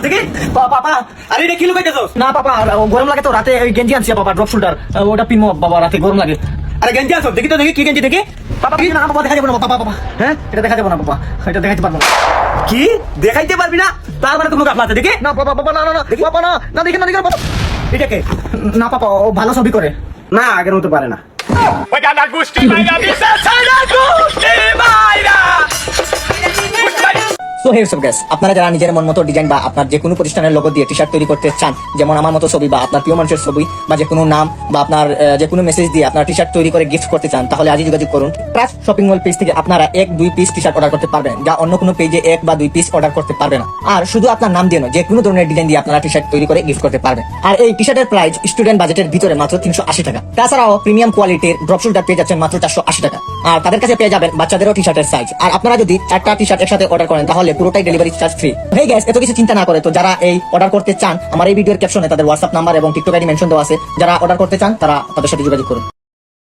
দেখি পাপা আরে এটা কি লুকাইতেছস? না পাপা, গরম লাগে তো, রাতে ওই গেঞ্জি আনছি পাপা, ড্রপ শোল্ডার, ওটা পিনবো বাবা, রাতে গরম লাগে। আরে গেঞ্জি আনছস দেখি তো, দেখি কি গেঞ্জি দেখি। পাপা না পাপা, দেখা যাবে না পাপা, পাপা হ্যাঁ এটা দেখা যাবে না পাপা, এটা দেখাইতে পারবো না। কি দেখাইতে পারবি না? তার মানে কোনো গাফলা আছে দেখি। না পাপা, পাপা না না না পাপা, না না দেখি না দেখি না পাপা। এটা কে? না পাপা, ও ভালো ছবি করে। না আগের মতো পারে না। সো হে সব গাইস, আপনারা যারা নিজের মন মতো ডিজাইন বা আপনার যে কোনো প্রতিষ্ঠানের লোগো দিয়ে টি-শার্ট তৈরি করতে চান, যেমন আমার মতো ছবি বা আপনার প্রিয় মানুষের ছবি বা যে কোনো নাম বা আপনার যে কোনো মেসেজ দিয়ে আপনার টি-শার্ট তৈরি করে গিফট করতে চান, তাহলে আজই যোগাযোগ করুন। প্রাস শপিং মল পেজ থেকে আপনারা 1-2 পিস টি-শার্ট অর্ডার করতে পারবেন, যা অন্য কোনো পেজে 1 বা 2 পিস অর্ডার করতে পারবে না। আর শুধু আপনার নাম দিয়ে নয়, যে কোনো ধরনের ডিজাইন দিয়ে আপনারা টি-শার্ট তৈরি করে গিফট করতে পারবেন। আর এই টি-শার্টের প্রাইস স্টুডেন্ট বাজেটের ভিতরে মাত্র 380 টাকা। তাছাড়াও প্রিমিয়াম কোয়ালিটির ড্রপ শোল্ডার পেয়ে যাচ্ছেন মাত্র 480 টাকা। আর তাদের কাছে পেয়ে যাবেন বাচ্চাদেরও টি-শার্টের সাইজ। আর আপনারা যদি 4টা টি-শার্ট একসাথে অর্ডার করেন, তাহলে পুরোটাই delivery charge free. Hey guys, এত কিছু চিন্তা না করে তো যারা এই অর্ডার করতে চান, আমার এই ভিডিওর ক্যাপশনে তাদের হোয়াটসঅ্যাপ নাম্বার এবং টিকটক আইডি মেনশন দেওয়া আছে। যারা অর্ডার করতে চান তারা তাদের সাথে যোগাযোগ করুন।